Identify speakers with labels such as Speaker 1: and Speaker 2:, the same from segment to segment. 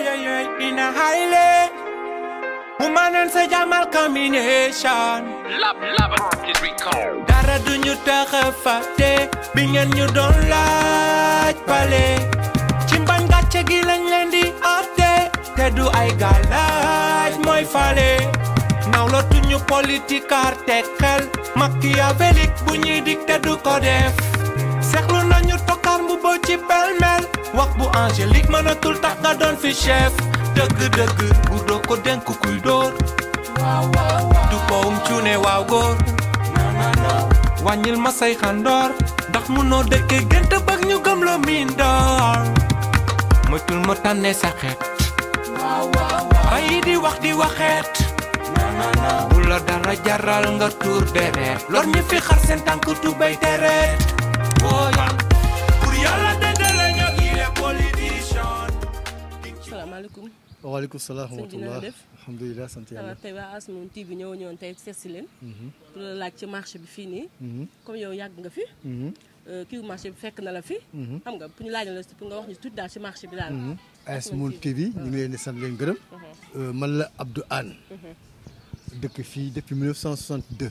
Speaker 1: in a highly woman and say Jamal combination.
Speaker 2: Love is recalled.
Speaker 1: Dara duñu taxa fàtte bi ngeen ñu doon laaj pale ci mbañ gàcce gi lañ leen di atte te du ay galaaj mooy fale nawlatuñu politique artekel machiavélique bu ñuy dik te du ko def seexlu nañu tokkaar bu bo ci pelmel wax bu angélique mënatul tax nga doon fi chef dëgg-dëgg bu doo ko denk kuy dóor du powum cuune waaw góor wàññil ma say xandoor ndax munoo dëkkee gént bëgg ñu gëm la miin door moytul ma tànnee sa xeet bàyyi di wax di waxeet bu la dara jaral nga tuur deret lor ñi fi xar seen tànk tubay deret wooyal pour yàlla dëddale ñoo gi les politiciens.
Speaker 3: Salaamaaleykum.
Speaker 4: waaleykum salaam wa rahmatulah.
Speaker 3: def
Speaker 4: alhamdulilah sant yàlla.
Speaker 3: tey waa Asmoon TV ñëwoon tey seet si leen. pour la laaj ci marché bi fii nii. comme yow yàgg nga fi. kii marché bi fekk na la fi. xam nga pour ñu laaj la pour nga wax ñu tuuti daal ci marché bi daal.
Speaker 4: Asmoon TV ñu ngi leen di sant leen gërëm. man la Abdou Anne. dëkk fii depuis 1962.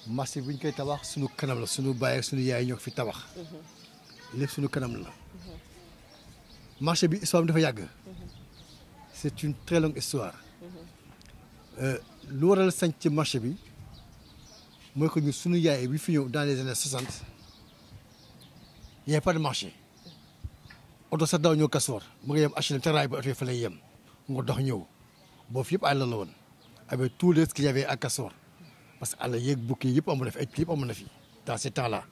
Speaker 4: marché bi ñu koy tabax sunu kanam la sunu baay ak sunu yaay ñoo ko fi tabax. lépp sunu kanam la. marché bi histoire bi dafa yàgg. c'est une très longue histoire. lu waral sañ ci marché bi mooy que ñu sunu yaay bi fi ñëw dans les années 60 y a pas de marché. oto sax daw ñëw Kastoor mu ngi yem HLM te raay ba oto yi fa lay yem nga dox ñëw boobu yëpp àll la woon avec tout le qu'il y avait à Kastoor parce que àll yeeg bukki yëpp amoon na fi ay yëpp amoon na fi dans ces temps là.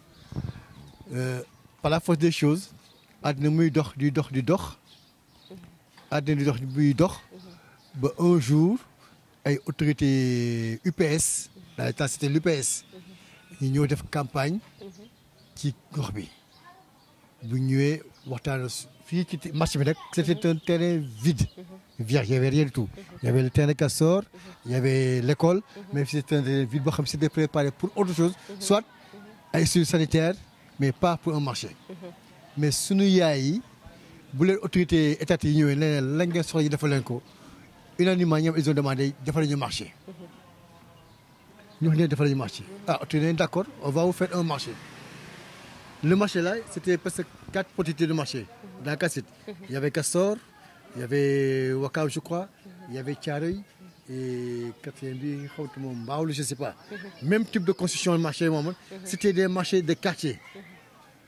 Speaker 4: Par la force des choses àddina muy dox di dox di dox àddina di dox muy dox ba un jour ay autorités UPS dans le temps c'était l'UPS ñu ñëw def campagne ci gox bi bu ñëwee waxtaan fii ci marché bi nag c'était un terrain vide vierge il y avait rien du tout il y avait le terrain Castor il y avait l'école mais c'était un terrain vide boo xam c'était préparé pour autre chose soit ay structures sanitaires mais pas pour un marché mais sunu yaay yi bu leen autorité étatique yi ñëwee ne leen la ngeen soxla yi defal leen ko unanimement ñoom ils ont demandé defal ñu marché ñu wax ne defal ñu marché autorité d'accord on va vous faire un marché. Le marché là c'était presque 4 quantités de marché dans Cassit. Il y avait Castor, il y avait Ouakam je crois, il y avait Thiaroye et quatrième bi xawtuma Mbaawlu je sais pas. Même type de construction de marché moom c'était des marchés de quartier.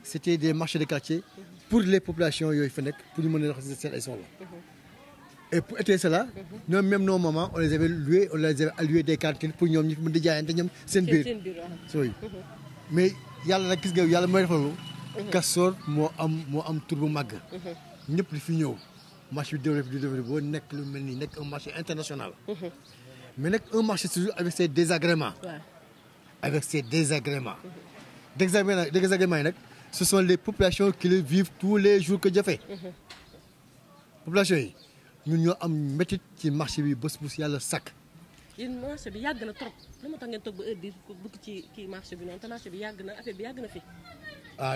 Speaker 4: C'était des marchés de quartier pour les populations yooyu fa nekk pour ñu mën a wax seen ay soxla. Et pour étayer cela ñoom même nos mamans on les avait alloué des cantines pour ñoom ñu mën di jaayante ñoom seen biir. Mais yàlla nag gis nga yàlla mooy defal Castor moo am tur bu màgg. ñëpp di fi ñëw marché bi développé boo nekk lu mel nii nekk un marché international. mais nekk un marché toujours avec ses désagréments. avec ses désagréments. désagréments yi nag ce sont les populations qui le vivent tous les jours que jëfee. population yi ñun ñoo am métit ci marché bi bés bu yàlla sàkk.
Speaker 3: yéen marché bi yàgg na trop lan moo tax ngeen toog ba heure bi bëgg ci kii marché bi noonu te marché bi yàgg na affaire bi yàgg na fi.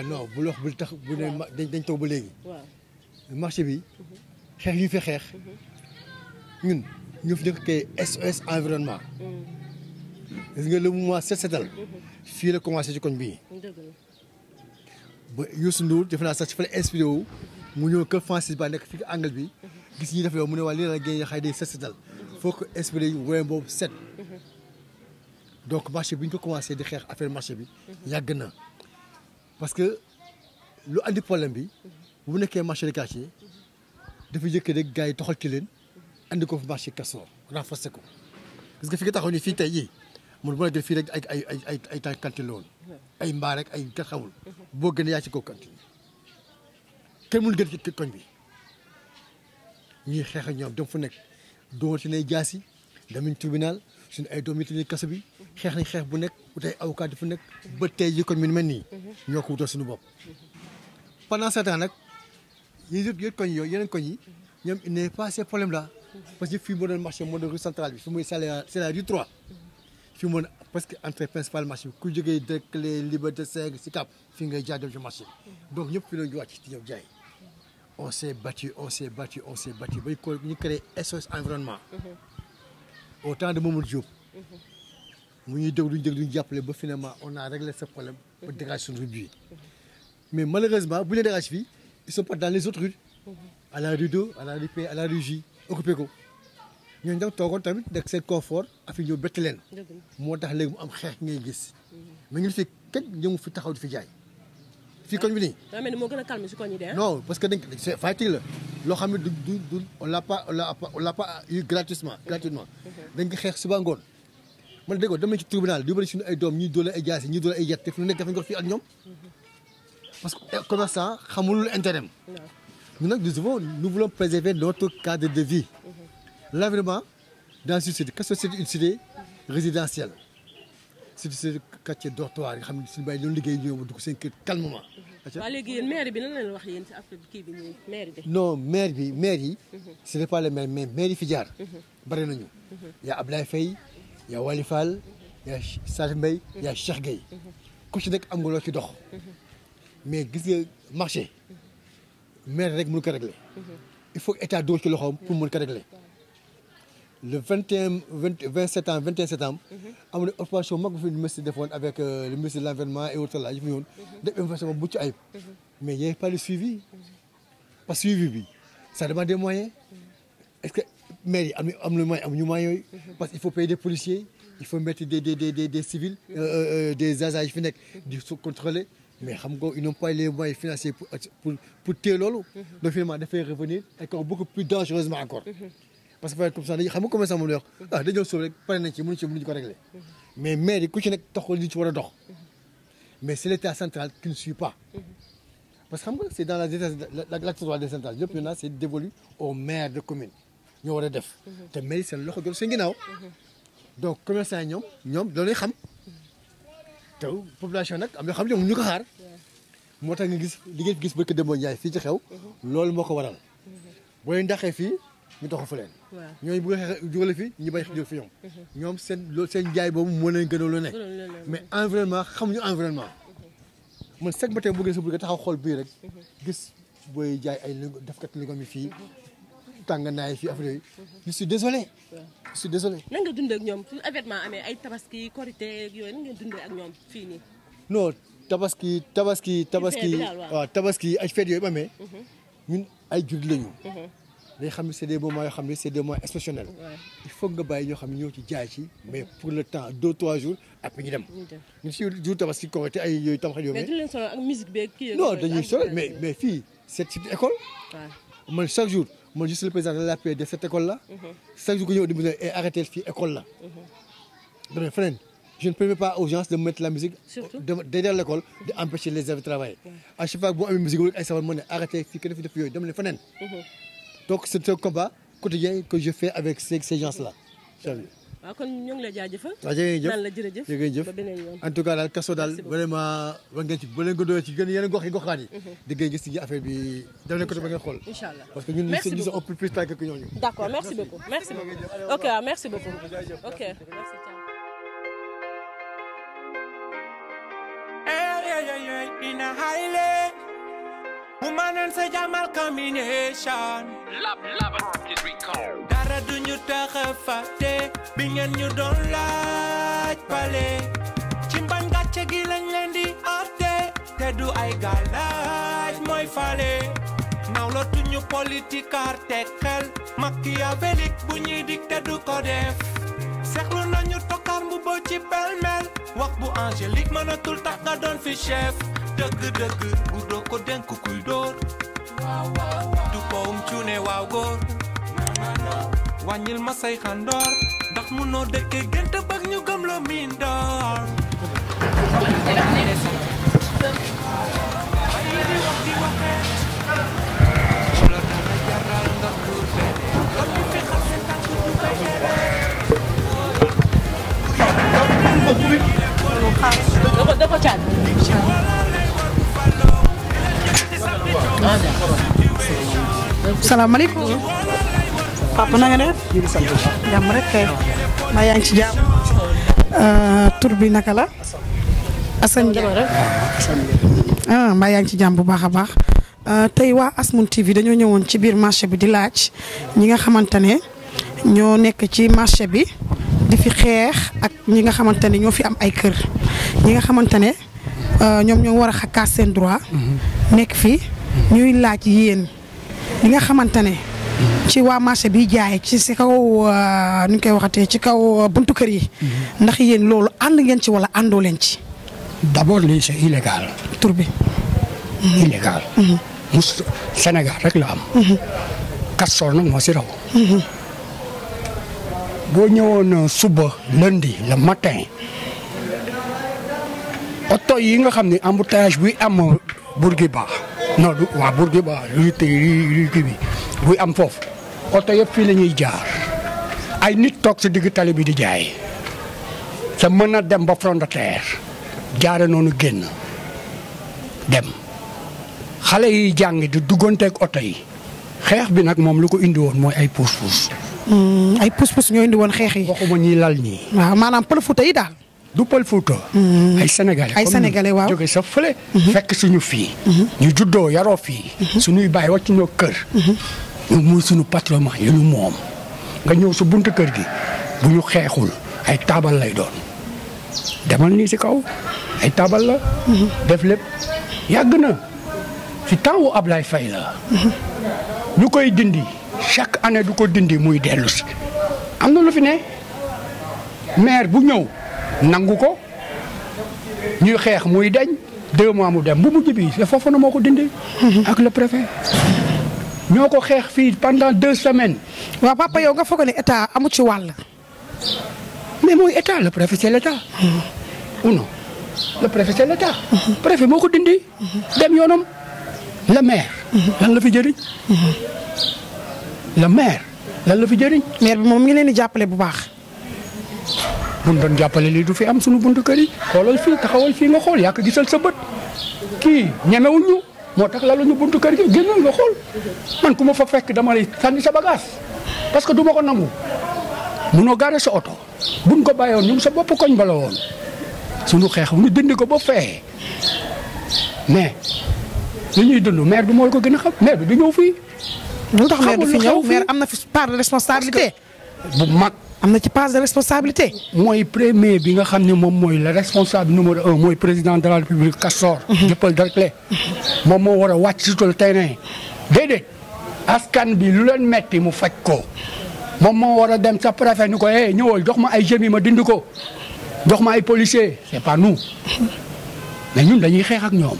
Speaker 4: Non bu wax bu tax bu ne dañ toog ba léegi.
Speaker 3: waaw
Speaker 4: marché bi xeex ñu fi xeex ñun ñu fi nekk kay SOS environnement. gis nga le mouvement set setal fii la commencé ci koñ bii. ba Youssou Ndour defe naa sax ci fa la inspiré wu mu ñëw kër Francis Ba nekk fii angle bi gis ñi def yow mu ne waa lii la génn xëy day set setal faut que inspiré yu woyam boobu set. donc marché bi ñu ko commencé di xeex affaire marché bi yàgg na parce que lu andi problème bi bu nekkee marché de quartier dafa jëkkee rek gars yi toxal ci leen andi ko fi marché Castor renforcé ko parce que fi nga taxaw ni fii tey jii mun bu nekk fii rek ay temps cantine la woon ay mbaa rek ay kat xamul boo gën a yaa ci kaw cantine kenn mënul gën ci koñ bi ñuy xeex ak ñoom dem fu nekk doon ci nay jaasi demuñ tribunal suñu ay doom yi tëj kaso bi xeex nañ xeex bu nekk utay avocat di fu nekk ba tey ji koñ mi mel nii ñoo ko wutal suñu bopp. pendant ce temps nag yéen koñ yooyu yeneen koñ yi ñoom il n'est pas ces problèmes là parce que fii moo doon marché moo doon rue centrale bi fi muy c'est la rue 3 fii moo parce que entrée principale marché bi ku jógee Derklé Liberté 5 Sicap fii ngay jaay dem ci marché donc ñëpp fi la ñu wàcc ci ñëw jaay on s'est battu ba ñu créé SOS environnement. Au temps de Mamadou Diop. mu ñuy déglu ñu jàppale ba finalement on a réglé ce problème pour dégager suñu rue bi mais malheureusement bu ñu dégage fii ils sont pas dans les autres rues. à la rue 2 à la rue P à la rue J occupé ko ñooñu da toogoon tamit nekk seen confort affaire ñëw bett leen. moo tax léegi mu am xeex ngay gis. mais ñun fii kenn ñëw fi taxaw di fi jaay. fii koñ bi nii.
Speaker 3: daa mel ni moo gën a calme si koñ yi de.
Speaker 4: non parce que dañ c'est fatigue la loo xam ne du on l'a pas eu gratuitement. dañ ko xeex suba ngoon man déggoo dem nañ ci tribunal di bëri suñu ay doom ñuy doole ay jaasi ñuy doole ay yet te fu nekk dafa ñu ko fii ak ñoom parce que commerçant xamul intérêt. Nous, nous voulons préserver notre cadre de vie. L'environnement dans une cité, que c'est une cité résidentielle. C'est un quartier dortoir. Nous avons calmement.
Speaker 3: Maire bi nan la wax yéen ci affaire kii bi nii maire bi.
Speaker 4: Non, maire yi, ce n'est pas le maire, mais maire yi fi jaar. Bari nañu. Il y a Ablaye Faye, il y a Wali Fall, il y a Sadio Mbaye, il y a Cheikh Gueye. Ku ci nekk am nga loo ci dox. Mais gis nga marché. maire rek mënu ko régler. Il faut que état dóor ci loxoom pour mën ko régler. Le 21 septembre. am na opération mag bu fi ministre defoon avec le ministre de l'environnement et autres là yi fi ñëwoon. def information bu ci ayib. mais il y a pas le suivi. parce que suivi bi ça demande des moyens. est-ce que maire yi am na moyen amuñu moyens yooyu. parce que il faut payer des policiers. il faut mettre des civils. des agents yi fi nekk di contrôler. mais xam nga ils n'ont pas les moyens financiers pour téye loolu. donc finalement dafay revenir encore beaucoup plus dangereusement encore. parce que comme ça dañuy xam nga commerçant moom la wax ah dañoo sóob rek pare nañ ci mënuñu ko régler. mais maire yi ku ci nekk taxul li ci war a dox. mais c'est l'état central qui ne suit pas. parce que xam nga c'est dans l'acte droit décentralisé yëpp maintenant c'est dévolu aux maires de commune ñoo war a def. te maire yi seen loxo jot seen ginnaaw. donc commerçant yi ñoom loolu xam. te population nag am na xam ne ñu ko xaar moo tax nga gis li ngeen gis barke Demba Ndiaye fii ci xew loolu moo ko waral boo leen dàqee fii ñu doxal fa leen. ñooñu bëgg a jógale fii ñu bay jóg fi ñoom seen jaay boobu moo leen gënal lu nekk mais environnement xamuñu environnement man chaque matin bu ngeen taxaw xool bii rek gis booy jaay ay defkat li yi fii tànganaay fii affaire yooyu je suis désolé.
Speaker 3: nan nga dundee ak ñoom su événement amee ay tabaski korité yooyu nan ngeen dundee ak ñoom fii nii.
Speaker 4: non tabaski waaw tabaski ay fête yooyu amee. ñun ay jullit lañu. day xam ne c'est des moments yoo xam ne c'est des moments exceptionnels. il faut nga bàyyi ñoo xam ne ñoo ci jaay ci. mais pour le temps 2-3 jours après ñu dem. ñun si jour tabaski korité ay yooyu tam xel yoo.
Speaker 3: mais du leen solo ak musique beeg kii.
Speaker 4: non dañuy solo mais fii c'est école. man chaque jour. Moi, je suis le président de la paix de cette école-là. Chaque jour que je dis arrêtez cette école-là. Donc, frère, je ne permets pas aux gens de mettre la musique derrière l'école, d'empêcher les élèves de travailler. À chaque fois que vous avez une musique, arrêtez donc, c'est un combat quotidien que je fais avec ces gens-là.
Speaker 3: waaw kon ñu ngi lay jaajëfal.
Speaker 4: waaw jërëjëf en tout cas daal kaso daal vraiment war ngeen ci ba leen ko doon ci gën yeneen goxaan yi. di ngay gis ci affaire bi def nañ ko ba ngeen xool.
Speaker 3: Inch'Allah
Speaker 4: parce que ñun ñu sommes plus tàggat que ñooñu.
Speaker 3: d'accord merci beaucoup ok merci beaucoup ok merci.
Speaker 1: In a highly woman and say Jamal combination.
Speaker 2: Lava is recalled.
Speaker 1: Dara duñu taxa fàtte bi ngeen ñu doon laaj pale ci mbañ gàcce gi lañ leen di atte te du ay gàllaaj mooy fale nawlatuñu politique artekel machiavélique bu ñuy dik te du ko def seexlu nañu tokkar bu bo ci pelmel wax bu angélique mënatul tax nga doon fi chef dëgg-dëgg bu doo ko denk kuy dóor du powum cuune waaw góor wàññil ma say xandoor ndax munoo dëkkee gént bëgg ñu gëm loo miin door bàyyi di wax di waxee la dara jaral nga kur bene kon ñu fi xal seen tànk du bay
Speaker 3: dafa caat.
Speaker 5: salaamaaleykum. papa na nga def. jàmm rek kay. maa yaa ngi ci jàmm. tur bi naka la. Assane Ndiaye maa yaa ngi ci jàmm bu baax a baax. tey waa Asmoon TV dañoo ñëwoon ci biir marché bi di laaj ñi nga xamante ne ñoo nekk ci marché bi di fi xeex ak ñi nga xamante ne ñoo fi am ay kër ñi nga xamante ne ñoom ñoo war a xakaas seen droit nekk fi ñuy laaj yéen li nga xamante ne ci waa marché bi jaay ci si kaw nu ñu koy waxatee ci kaw buntu kër yi ndax yéen loolu ànd ngeen ci wala àndoo leen ci.
Speaker 6: D'abord lii c'est illégal.
Speaker 5: tur bi.
Speaker 6: illégal. mus Sénégal rek la am. Castor nag moo si raw. boo ñëwoon suba lundi le matin oto yi nga xam ne embouteillage buy am Bourguiba non du waa Bourguiba luy kii bi buy am foofu oto yëpp fii la ñuy jaar ay nit toog si digg tali bi di jaay te mën a dem ba front de terre jaare noonu génn dem xale yi jàng di dugganteeg oto yi xeex bi nag moom lu ko indi woon mooy ay pousse-pousse.
Speaker 5: ay pousse-pousse ñoo indi woon xeex yi.
Speaker 6: waxuma ñi lal ñii.
Speaker 5: waaw maanaam pël Fuuta yi daal.
Speaker 6: du pël Fuuta. ay sénégalais
Speaker 5: ay sénégalais waaw
Speaker 6: jóge sa fële. fekk suñu fii. ñu juddoo yaroo fii. suñuy bàyyi wàcc ñoo kër. ñu muy suñu patrimoine yu ñu moom. nga ñëw sa buntu kër gi bu ñu xeexul ay taabal lay doon demal nii si kaw ay taabal la. def lépp yàgg na ci temps wu Ablaye Faye la. ñu koy dindi chaque année du ko dindi muy dellu si am na lu fi ne maire bu ñëw nangu ko ñuy xeex muy deñ 2 mois mu dem bu mujj bi foofu na moo ko dindi. ak le préfet ñoo ko xeex fii pendant 2 semaines.
Speaker 5: waaw papa yow nga foog ne état amu ci wàll.
Speaker 6: mais mooy état le préfet c'est l'état. ou non le préfet c'est l'état. préfet moo ko dindi. dem yoonam. le maire. lan la fi jëriñ. le maire lan la fi jëriñ.
Speaker 5: maire bi moom ngi leen di jàppale bu baax.
Speaker 6: bu ñu doon jàppale lii du fi am sunu buntu kër yi. xoolal fii taxawal fii nga xool yaa ko gisal sa bët. kii ñemewuñ ñu moo tax laluñu buntu kër gi génnal nga xool man ku ma fa fekk dama lay sànni sa bagage parce que du ma ko nangu. munoo gaare sa oto buñ ko bàyyoon ñun sa bopp koñ ba la woon sunu xeex ñu dindi ko ba fee mais li ñuy dund maire bi mooy ko gën a xam maire bi du ñëw fii.
Speaker 5: lu tax maire du fi ñëw maire am na fi part de responsabilité.
Speaker 6: bu mag
Speaker 5: am na ci part de responsabilité.
Speaker 6: mooy premier bi nga xam ne moom mooy le responsable numéro 1 mooy président de la république Castor. Dieuppeul Derklé moom moo war a wàcc sur le terrain. déedéet askan bi lu leen metti mu faj ko moom moo war a dem sa préfet ni ko ñëwal jox ma ay gémi ma dindi ko jox ma ay policiers c'est pas nous mais ñun dañuy xeex ak ñoom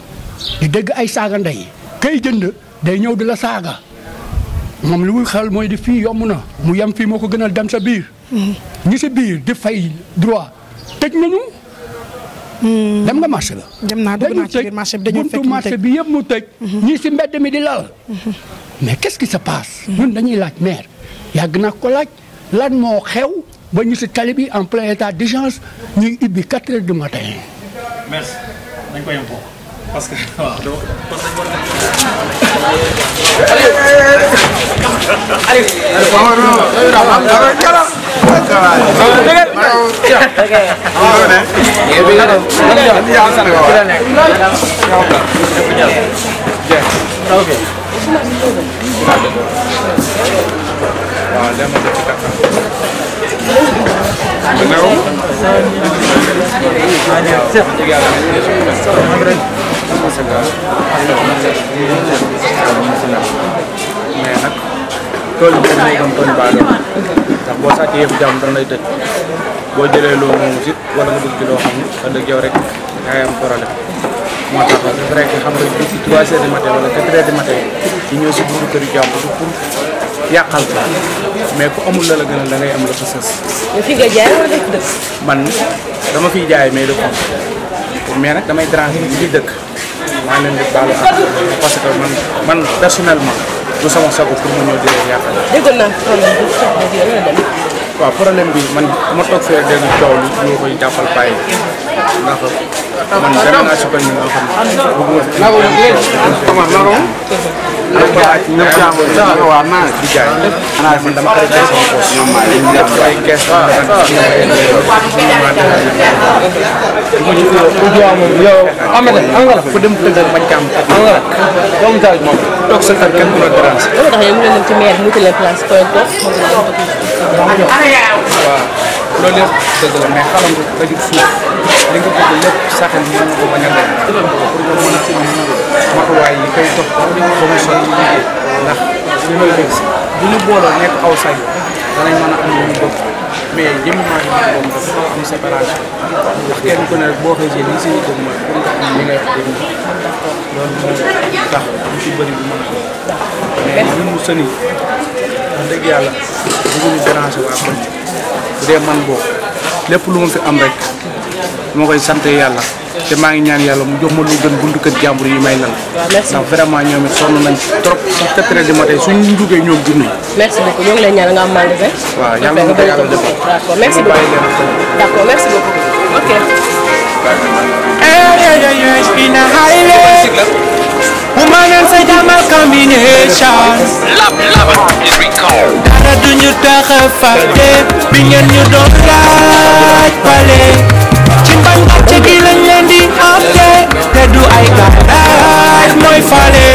Speaker 6: di dégg ay saaga ndey kay jënd day ñëw di la saaga moom lu muy xel mooy di fii yomb na mu yem fii moo ko gënal dem sa biir. ñi si biir di fay droit tëj nañu. dem nga marché la.
Speaker 5: dem naa dugg naa ci biir marché bi dañoo fekk
Speaker 6: buntu marché bi yëpp mu tëj. ñii si mbedd mi di lal. mais qu'est-ce qui se passe. ñun dañuy laaj maire yàgg naa ko laaj lan moo xew ba ñu si tali bi en plein état d'urgence ñuy ibbi 4 heures du matin.
Speaker 7: merci dañ ko yem foofu parce que waaw
Speaker 8: mais nag tool bi dañ lay doon tooñ baa doon ndax boo sàccee yëpp jàmm dañ lay tëj boo jëlee loo moom si wala nga dugg ci loo xam ne wax dëgg yow rek yaa am problème moo tax c'est vrai que xam nga depuis 3 heures du matin wala 4 heures du matin ci ñëw si buntu kër jàmm pour yàqal ko mais ku amul la la gënal da ngay am la fa sës.
Speaker 3: mais fii nga jaay wala dëkk dëkk.
Speaker 8: man dama fiy jaay mais du xam mais nag damay déranger ñi ciy dëkk maa ngi leen di baalu àq parce que man personnellement du sama sago pour mu ñëw di leen yàqal.
Speaker 3: déggoon naa problème bi sax dëgg yàlla dem.
Speaker 8: waaw problème bi man ma toog fee dégg coow li ñoo koy jàppal bàyyi ndax man dem naa si koñ bi nga xam ne bëgguma fi waaw naa di jaay xanaa man dama xarit sama bopp ñoom maa ngi leen di ay kees yow am nga la fu dem tëgg bañ ka am nga la doomu taal moom toog sa kër kenn du la dérange
Speaker 3: loolu tax yow mu leen dem ci maire mu leen place point toog
Speaker 8: waaw loolu yëpp dëgg la mais xalam ko nga jug suuf li nga bëgg lépp saxal mën nga ko bañ a def pour nga mën a am matuwaay yi koy topp ba mu sonn liggéey ndax li may dégg si bu ñu booloo nekk aw say danañ mën a am lu ñu bëgg mais jëmmi maa ngi moom dafa am séparation ndax kenn ku ne rek boo xëy li si ñu dëgg mooy pour nga am li ngay wax dëgg loolu moo tax lu ci bëri du mën a am mais ñun mu sëni wax dëgg yàlla bëgguñu déranger waa koñ bu dee man boobu lépp lu ma fi am rek moo koy sant yàlla te maa ngi ñaan yàlla mu jox ma lu gën buntu kër jàmbur yi may lal ndax vraiment ñoom it sonn nañ trop si 4 heures du matin suñu duggee ñoom jur nañ.
Speaker 3: merci beaucoup ñoo ngi lay ñaan nga am magasin.
Speaker 8: waaw yàlla na ko yàlla defal.
Speaker 3: d'accord merci beaucoup d'accord merci beaucoup ok.
Speaker 1: in a highway. Woman and say Jamal combination.
Speaker 2: Lava is recalled.
Speaker 1: Dara duñu tax a fàtte bi ngeen ñu doon laaj pale. ci mbàngaate gi lañ leen di àtte te du ay gàllaaj mooy fale.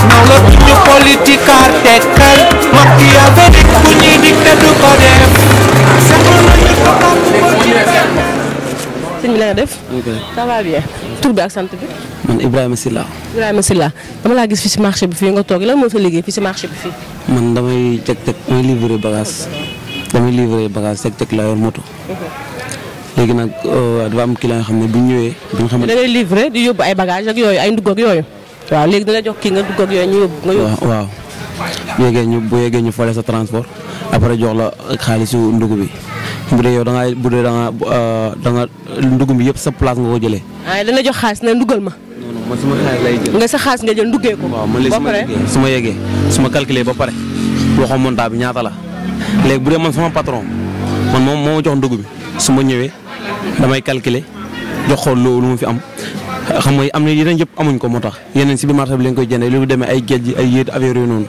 Speaker 1: nanga duñu politique artekal Machiavélique bu ñuy dig te du ko def.
Speaker 3: sëñ bi la nga def. ça va bien. tur bi ak sant bi.
Speaker 9: man Ibrahima Silla.
Speaker 3: Ibrahima Silla dama laa gis fii si marché bi fii nga toog lan moo sa liggéey fii si marché bi fii.
Speaker 9: man damay teg damay livrer bagage teg laa yor moto. léegi nag dafa am client yoo xam ne bu ñëwee. bu ñu xamante
Speaker 3: da ngay livrer di yóbbu ay bagage ak yooyu ay ndugg ak yooyu. waaw léegi dina jox kii nga dugg ak yooyu ñu yóbbu nga yóbbu.
Speaker 9: waaw bu yeggee ñu fole sa transport après jox la xaalisu ndugg bi bu dee yow da nga ndugg bi yëpp sa place nga ko jëlee.
Speaker 3: ah dana jox xaalis ne ndugal ma.
Speaker 9: non man sama xaalis lay jël.
Speaker 3: nga sa xaalis nga jël nduggee ko.
Speaker 9: waaw man léegi su ma yeggee su ma calculer ba pare waxoon montant bi ñaata la léegi bu dee man sama patron man moo ma jox ndugg bi su ma ñëwee damay calculer jox xool lu mu fi am. xam nga am na yeneen yëpp amuñ ko moo tax yeneen si biir marché bi lañ koy jëndee lu demee ay géej gi ay yéet affaire yooyu noonu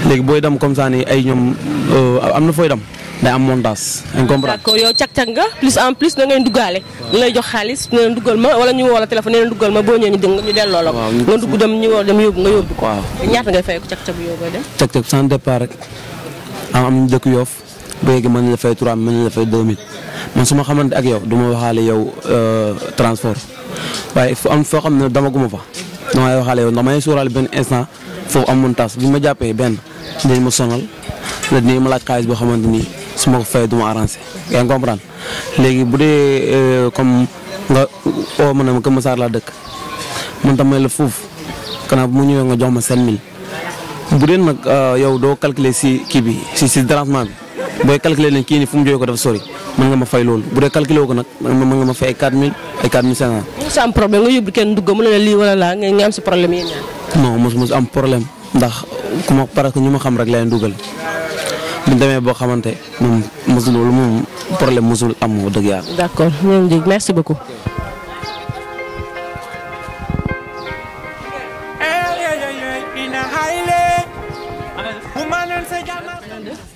Speaker 9: léegi booy dem comme ça ni ay ñoom am na fooy dem day am montage. incomprendre
Speaker 3: d'accord yow cag-cag nga plus en plus da ngay duggaale. ñu lay jox xaalis nee na duggal ma wala ñu woo la téléphone nee na duggal ma boo ñëwee ñu delloo la ko. nga dugg dem ñu woo dem yóbbu nga yóbbu ko.
Speaker 9: waaw
Speaker 3: ñaata ngay fay ko cag-cag yow koy dem.
Speaker 9: cag-cag sans départ rek am ñu dëkk Yoff bu yeggee mën na la fay 3000 mën na la fay 2000 man su ma xamante ak yow du ma waxaale yow transport. waaye fu am foo xam ne dama guma fa damay waxaale yow ndax may suuraale benn instant foofu am montage bu ñu ma jàppee benn dinañ ma sonal la dinañ ma laaj xaalis boo xamante ni su ma ko fayee du ma arrangé yaa ngi comprendre léegi bu dee comme nga oo ma ne ma Kër Massar laa dëkk man tam may la foofu kanam bu mu ñëwee nga jox ma 5000 bu dee nag yow doo calculer si kii bi si dérangement bi booy calculer ne kii ni fu mu jógee ko dafa sori mën nga ma fay loolu bu dee calculer wu ko nag mën nga ma fay ay 4000 ay 4500.
Speaker 3: mos am problème nga yóbbu kenn dugg mu ne la lii wala laa nga am si problème yéen ñaar.
Speaker 9: non mos am problème ndax ku ma parce que ñu ma xam rek lay dugal bu ñu demee boo xamante moom mosul loolu moom problème mosul am wax dëgg yàlla.
Speaker 3: d'accord ñoo ngi dégg merci beaucoup.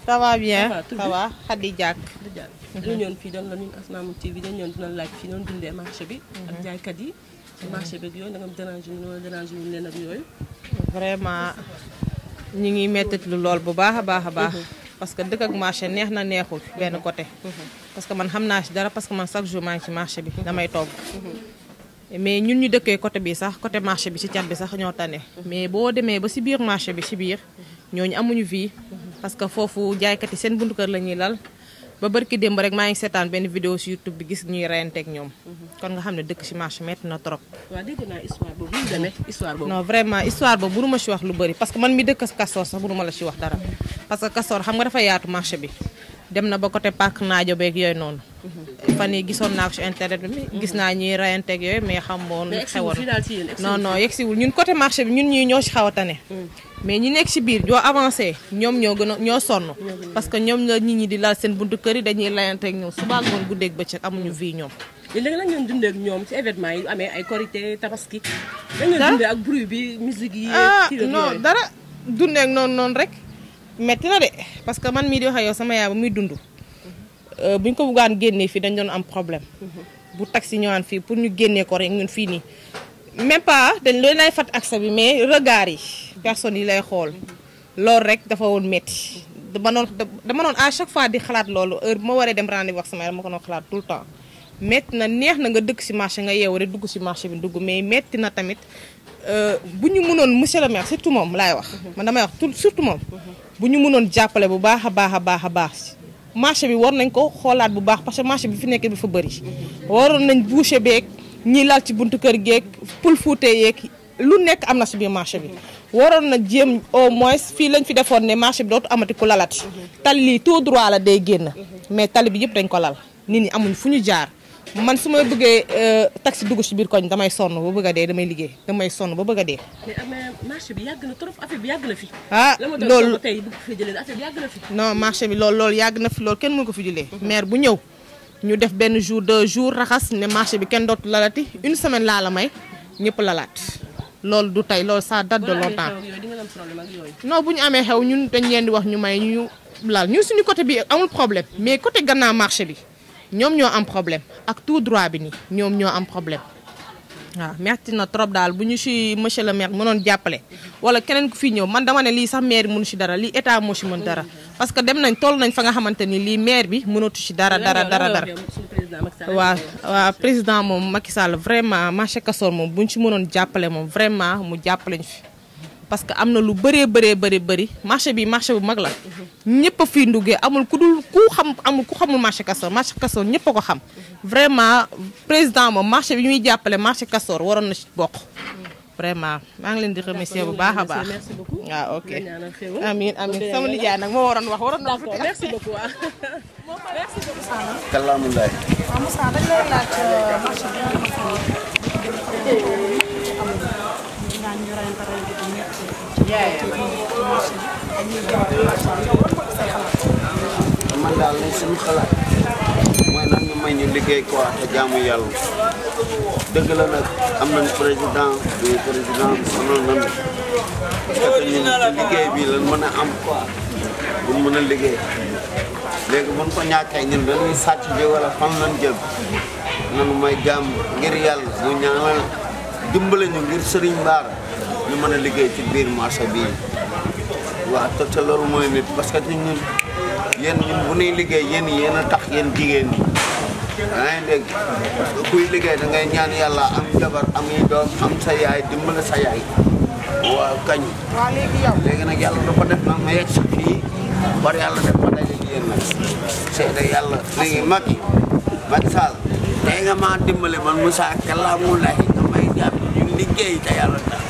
Speaker 10: ça va bien ça va Khady Diak.
Speaker 3: dañu ñëwoon fii doon la ñun Asmamou TV dañu ñëwoon dina laaj fii noonu dundee marché bi. ak jaaykat yi. marché bi ak yooyu da nga déranger ñu wala déranger ñu leen ak yooyu.
Speaker 10: vraiment ñu ngi mettit lu lool bu baax a baax. parce que dëkk ak marché neex na neexul benn côté. parce que man xam naa ci dara parce que man chaque jour maa ngi ci marché bi damay togg. mais ñun ñu dëkkee côté bi sax côté marché bi ci cat bi sax ñoo tane. mais boo demee ba ci biir marché bi ci biir ñooñu amuñu vie. parce que foofu jaaykat yi seen buntu kër la ñuy lal ba barki démb rek maa ngi seetaan benn vidéo ci YouTube bi gis ñuy reyanteeg ñoom. kon nga xam ne dëkk ci marché metti na trop.
Speaker 3: waaw dégg naa histoire boobu ñu demee histoire boobu.
Speaker 10: non vraiment histoire boobu mënuma ci wax lu bari parce que man mi dëkk Castor sax mënuma la ci wax dara. parce que Castor xam nga dafa yaatu marché bi dem na ba côté parc Naajo beeg yooyu noonu. fan yii gisoon naa ko ci internet bi gis naa ñuy reyanteeg yooyu mais xam woon xewoon non yegsiwul ñun côté marché bi ñun ñii ñoo ci xaw a tane. mais ñi nekk ci biir joo avancé ñoom ñoo gën a ñoo sonn. parce que ñoom la nit ñi di laal seen buntu kër yi dañuy layanteeg ñoom suba ngoon guddeeg bëccëg amuñu vie ñoom.
Speaker 3: léegi la ngeen dundee ak ñoom ci événement yi amee ay korité tabaski. da ngeen dundee ak bruit bi musique yi.
Speaker 10: non dara dundee ak noonu rek metti na de parce que man mii di wax ak yow sama yaay ba muy dund buñ ko buggaan génnee fii dañ doon am problème bu taxi ñëwaan fii pour ñu génnee ko rek ñun fii nii même pas dañ leen lay fat accès bi mais regard yi personnes yi lay xool loolu rek dafa woon metti dama noon à chaque fois di xalaat loolu heure bu ma waree dem rendez-vous wax sama yaay dama ko doon xalaat tout le temps metti na neex na nga dëkk ci marché nga yeewu rek dugg ci marché bi dugg mais metti na tamit bu ñu mënoon monsieur le maire surtout moom laay wax man damay wax surtout moom bu ñu mënoon jàppale bu baax a baax marché bi war nañ ko xoolaat bu baax parce que marché bi fi nekk bi fa bëri waroon nañ boucher beeg ñi lal ci buntu kër geeg pul fuute yeeg lu nekk am na ci biir marché bi waroon na jéem au moins fii lañ fi defoon ne marché bi dootu amati ku lalati tali lii tout droit la day génn mais tali bi yëpp dañ ko lal nit ñi amuñ fu ñu jaar man su ma bëggee taxi dugg ci biir koñ damay sonn ba bëgg a dee damay liggéey damay sonn ba bëgg a dee.
Speaker 3: mais marché bi yàgg na trop affaire bi yàgg na fi.
Speaker 10: loolu
Speaker 3: tey bu fi jëlee affaire bi yàgg na fi.
Speaker 10: non marché bi loolu yàgg na fi loolu kenn mënu ko fi jëlee. maire bu ñëw ñu def benn jour 2 jours raxas ne marché bi kenn dootu lalati une semaine laa la may ñëpp lalaat loolu du tey loolu ça date de longtemps. non bu ñu amee xew ñun dañ leen di wax ñu may ñu lal ñun suñu côté bi amul problème mais côté gannaaw marché bi. ñoom ñoo am problème ak tout droit bi nii ñoom ñoo am problème waaw metti na trop daal bu ñu ci monsieur le maire mënoon jàppale wala keneen ku fi ñëw man dama ne lii sax maire mënu ci dara lii état moo ci mën dara parce que dem nañ toll nañ fa nga xamante ni lii maire bi mënatu ci dara. waaw président moom Macky Sall vraiment marché Castor moom bu ñu ci mënoon jàppale moom vraiment mu jàppale ñu fi parce que am na lu bëree marché bi marché bu mag la ñëpp a fii nduggee amul ku xamul marché Castor ñëpp a ko xam vraiment président moom marché bi ñuy jàppale marché Castor waroon na ci bokk vraiment maa ngi leen di remercier bu baax a baax.
Speaker 3: merci beaucoup
Speaker 10: waaw ok amiin sama nijaay nag moo waroon wax waroon na.
Speaker 3: d'accord merci beaucoup merci beaucoup.
Speaker 11: Kallaamu Ndaay.
Speaker 5: waaw Moussa dañ lay laaj marché bi nga xamante
Speaker 11: man daal ne suñu xalaat mooy nag ñu may ñu liggéey quoi te jaamu yàlla dëgg la nag am nañ président bi sonal nañu parce que ñun liggéey bi lan mën a am quoi bu mën a liggéey léegi buñ ko ñàkkee ñun dañuy sàcc ji wala fan lañ jël nanu may jàmm ngir yàlla ñu ñaanal dimbale ñu ngir sëriñ Bara ñu mën a liggéey ci biir marché bii waaw te loolu mooy nit parce que ñun yéen bu ñuy liggéey yéen a tax yéen jigéen ñi yaa ngi dégg kuy liggéey da ngay ñaan yàlla am jabar am yi doom am sa yaay dimbale sa yaay waaw kañ.
Speaker 5: waaw léegi
Speaker 11: nag yàlla dafa def nag ma yegg si fii war yàlla def ma daje ak yéen nag seede yàlla léegi Macky Sall tey nga maa dimbale man Moussa Kallaamu Ndaay damay jàpp ñu liggéey te yàlla tax.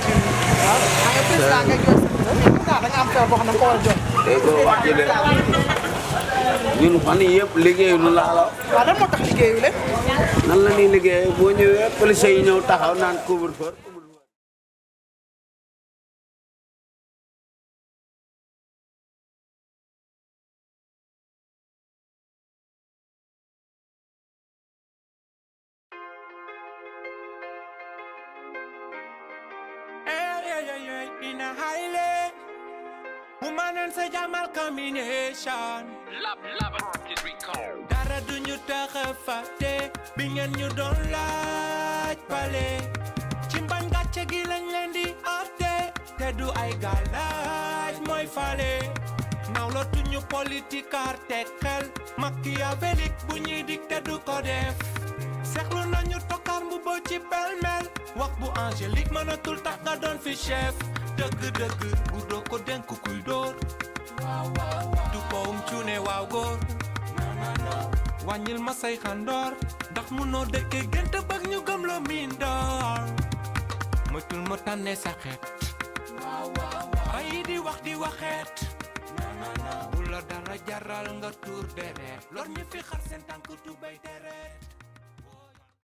Speaker 11: dégg nga wax ji de ñun fan yii yëpp liggéeyu nu laa la.
Speaker 5: waaw lan moo tax liggéeyu leen.
Speaker 11: nan la ñuy liggéeyee boo ñëwee police yi ñëw taxaw naan couvre-feu.
Speaker 1: In a highly woman and say Jamal combination.
Speaker 2: Love is recalled.
Speaker 1: Dara duñu taxa fàtte bi ngeen ñu doon laaj pale ci mbañ gàcce gi lañ leen di atte te du ay galaaj mooy fale nawlatuñu politique artekel machiavélique bu ñuy dik te du ko def seexlu nañu tokkar bu bo ci pelmel wax bu angélique mënatul tax nga doon fi chef dëgg bu doo ko denk kuy door du powum cuune waaw góor wàññil ma say xandoor ndax munoo dëkkee gént bëgg ñu gëm la miin door mëtul ma tànnee sa xeet bàyyi di wax di waxeet bu la dara jaral nga tuur deret lor ñi fi xar seen tànk tubay deret